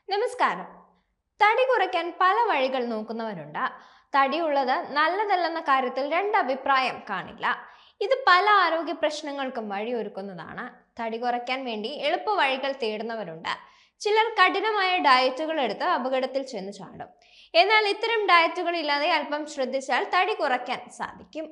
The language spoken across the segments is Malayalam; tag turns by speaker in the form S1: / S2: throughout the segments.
S1: നമസ്കാരം. തടി കുറയ്ക്കാൻ പല വഴികൾ നോക്കുന്നവരുണ്ട്. തടിയുള്ളത് നല്ലതല്ലെന്ന കാര്യത്തിൽ രണ്ട് അഭിപ്രായം കാണില്ല. ഇത് പല ആരോഗ്യ പ്രശ്നങ്ങൾക്കും വഴിയൊരുക്കുന്നതാണ്. തടി കുറയ്ക്കാൻ വേണ്ടി എളുപ്പ വഴികൾ തേടുന്നവരുണ്ട്. ചിലർ കഠിനമായ ഡയറ്റുകൾ എടുത്ത് അപകടത്തിൽ ചെന്ന് ചാടും. എന്നാൽ ഇത്തരം ഡയറ്റുകൾ ഇല്ലാതെ അല്പം ശ്രദ്ധിച്ചാൽ തടി കുറയ്ക്കാൻ സാധിക്കും.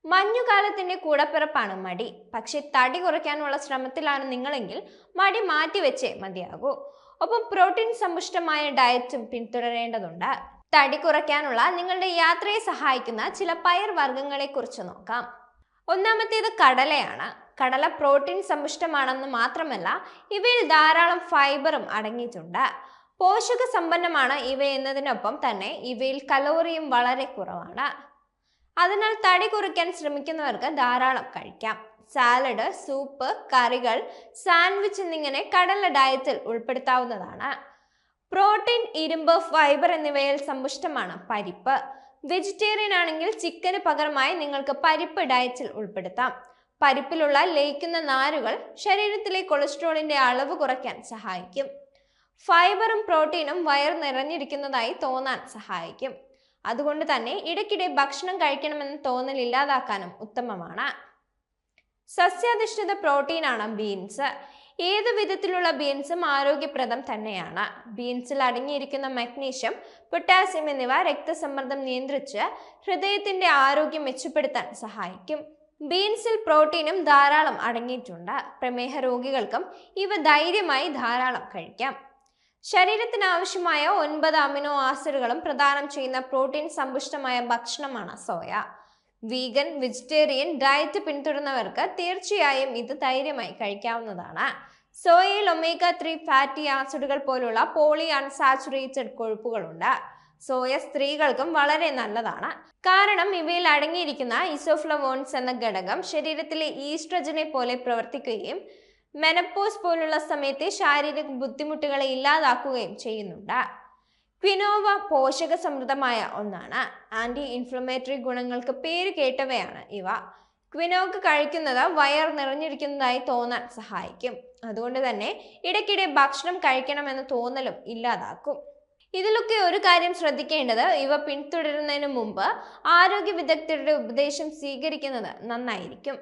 S1: മഞ്ഞുകാലത്തിന്റെ കൂടപ്പിറപ്പാണ് മടി. പക്ഷെ തടി കുറയ്ക്കാനുള്ള ശ്രമത്തിലാണ് നിങ്ങളെങ്കിൽ മടി മാറ്റിവെച്ചേ മതിയാകൂ. ഒപ്പം പ്രോട്ടീൻ സമ്പുഷ്ടമായ ഡയറ്റും പിന്തുടരേണ്ടതുണ്ട്. തടി കുറയ്ക്കാനുള്ള നിങ്ങളുടെ യാത്രയെ സഹായിക്കുന്ന ചില പയർ വർഗ്ഗങ്ങളെ കുറിച്ച് നോക്കാം. ഒന്നാമത്തേത് കടലയാണ്. കടല പ്രോട്ടീൻ സമ്പുഷ്ടമാണെന്ന് മാത്രമല്ല, ഇവയിൽ ധാരാളം ഫൈബറും അടങ്ങിയിട്ടുണ്ട്. പോഷക സമ്പന്നമാണ് ഇവ എന്നതിനൊപ്പം തന്നെ ഇവയിൽ കലോറിയും വളരെ കുറവാണ്. അതിനാൽ തടി കുറയ്ക്കാൻ ശ്രമിക്കുന്നവർക്ക് ധാരാളം കഴിക്കാം. സാലഡ്, സൂപ്പ്, കറികൾ, സാൻഡ്വിച്ച് എന്നിങ്ങനെ കടല ഡയറ്റിൽ ഉൾപ്പെടുത്താവുന്നതാണ്. പ്രോട്ടീൻ, ഇരുമ്പ്, ഫൈബർ എന്നിവയിൽ സമ്പുഷ്ടമാണ് പരിപ്പ്. വെജിറ്റേറിയൻ ആണെങ്കിൽ ചിക്കന് പകരമായി നിങ്ങൾക്ക് പരിപ്പ് ഡയറ്റിൽ ഉൾപ്പെടുത്താം. പരിപ്പിലുള്ള ലയിക്കുന്ന നാരുകൾ ശരീരത്തിലെ കൊളസ്ട്രോളിന്റെ അളവ് കുറയ്ക്കാൻ സഹായിക്കും. ഫൈബറും പ്രോട്ടീനും വയർ നിറഞ്ഞിരിക്കുന്നതായി തോന്നാൻ സഹായിക്കും. അതുകൊണ്ട് തന്നെ ഇടയ്ക്കിടെ ഭക്ഷണം കഴിക്കണമെന്ന് തോന്നൽ ഇല്ലാതാക്കാനും ഉത്തമമാണ്. സസ്യാധിഷ്ഠിത പ്രോട്ടീനാണ് ബീൻസ്. ഏത് വിധത്തിലുള്ള ബീൻസും ആരോഗ്യപ്രദം തന്നെയാണ്. ബീൻസിൽ അടങ്ങിയിരിക്കുന്ന മഗ്നീഷ്യം, പൊട്ടാസ്യം എന്നിവ രക്തസമ്മർദ്ദം നിയന്ത്രിച്ച് ഹൃദയത്തിന്റെ ആരോഗ്യം മെച്ചപ്പെടുത്താൻ സഹായിക്കും. ബീൻസിൽ പ്രോട്ടീനും ധാരാളം അടങ്ങിയിട്ടുണ്ട്. പ്രമേഹ രോഗികൾക്കും ഇവ ധൈര്യമായി ധാരാളം കഴിക്കാം. ശരീരത്തിന് ആവശ്യമായ 9 അമിനോ ആസിഡുകളും പ്രദാനം ചെയ്യുന്ന പ്രോട്ടീൻ സമ്പുഷ്ടമായ ഭക്ഷണമാണ് സോയ. വീഗൻ, വെജിറ്റേറിയൻ ഡയറ്റ് പിന്തുടരുന്നവർക്ക് തീർച്ചയായും ഇത് ധൈര്യമായി കഴിക്കാവുന്നതാണ്. സോയയിൽ ഒമേഗ-3 ഫാറ്റി ആസിഡുകൾ പോലുള്ള പോളി അൺസാച്ചുറേറ്റഡ് കൊഴുപ്പുകളുണ്ട്. സോയ സ്ത്രീകൾക്കും വളരെ നല്ലതാണ്. കാരണം ഇവയിൽ അടങ്ങിയിരിക്കുന്ന ഇസോഫ്ലവോൺസ് എന്ന ഘടകം ശരീരത്തിലെ ഈസ്ട്രജനെ പോലെ പ്രവർത്തിക്കുകയും മെനപ്പോസ് പോലുള്ള സമയത്തെ ശാരീരിക ബുദ്ധിമുട്ടുകളെ ഇല്ലാതാക്കുകയും ചെയ്യുന്നുണ്ട്. ക്വിനോവ പോഷക സമൃദ്ധമായ ഒന്നാണ്. ആന്റി ഇൻഫ്ലമേറ്ററി ഗുണങ്ങൾക്ക് പേര് കേട്ടവയാണ് ഇവ. ക്വിനോവ കഴിക്കുന്നത് വയർ നിറഞ്ഞിരിക്കുന്നതായി തോന്നാൻ സഹായിക്കും. അതുകൊണ്ട് തന്നെ ഇടയ്ക്കിടെ ഭക്ഷണം കഴിക്കണമെന്ന് തോന്നലും ഇല്ലാതാക്കും. ഇതിലൊക്കെ ഒരു കാര്യം ശ്രദ്ധിക്കേണ്ടത്, ഇവ പിന്തുടരുന്നതിന് മുമ്പ് ആരോഗ്യ വിദഗ്ധരുടെ ഉപദേശം സ്വീകരിക്കുന്നത് നന്നായിരിക്കും.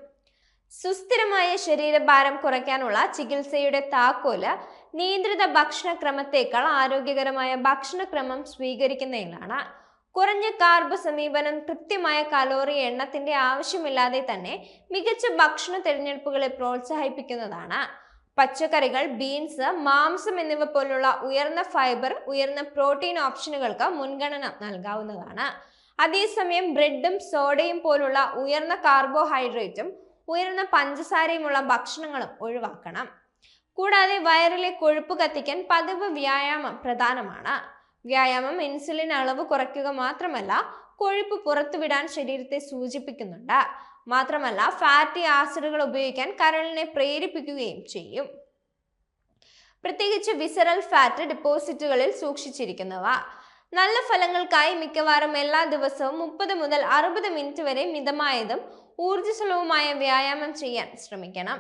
S1: സുസ്ഥിരമായ ശരീരഭാരം കുറയ്ക്കാനുള്ള ചികിത്സയുടെ താക്കോല് നിയന്ത്രിത ഭക്ഷണക്രമത്തേക്കാൾ ആരോഗ്യകരമായ ഭക്ഷണക്രമം സ്വീകരിക്കുന്നതിലാണ്. കുറഞ്ഞ കാർബ് സമീപനം കൃത്യമായ കലോറി എണ്ണത്തിന്റെ ആവശ്യമില്ലാതെ തന്നെ മികച്ച ഭക്ഷണ തിരഞ്ഞെടുപ്പുകളെ പ്രോത്സാഹിപ്പിക്കുന്നതാണ്. പച്ചക്കറികൾ, ബീൻസ്, മാംസം എന്നിവ പോലുള്ള ഉയർന്ന ഫൈബർ, ഉയർന്ന പ്രോട്ടീൻ ഓപ്ഷനുകൾക്ക് മുൻഗണന നൽകാവുന്നതാണ്. അതേസമയം ബ്രെഡും സോഡയും പോലുള്ള ഉയർന്ന കാർബോഹൈഡ്രേറ്റും ഉയർന്ന പഞ്ചസാരയുമുള്ള ഭക്ഷണങ്ങളും ഒഴിവാക്കണം. കൂടാതെ വയറിലെ കൊഴുപ്പ് കത്തിക്കാൻ പതിവ് വ്യായാമം പ്രധാനമാണ്. വ്യായാമം ഇൻസുലിൻ അളവ് കുറയ്ക്കുക മാത്രമല്ല, കൊഴുപ്പ് പുറത്തുവിടാൻ ശരീരത്തെ സൂചിപ്പിക്കുന്നുണ്ട്. മാത്രമല്ല ഫാറ്റി ആസിഡുകൾ ഉപയോഗിക്കാൻ കരളിനെ പ്രേരിപ്പിക്കുകയും ചെയ്യും. പ്രത്യേകിച്ച് വിസറൽ ഫാറ്റ് ഡെപ്പോസിറ്റുകളിൽ സൂക്ഷിച്ചിരിക്കുന്നവ. നല്ല ഫലങ്ങൾക്കായി മിക്കവാറും എല്ലാ ദിവസവും 30 മുതൽ 60 മിനിറ്റ് വരെ മിതമായതും ഊർജ്ജസ്വലവുമായ വ്യായാമം ചെയ്യാൻ ശ്രമിക്കണം.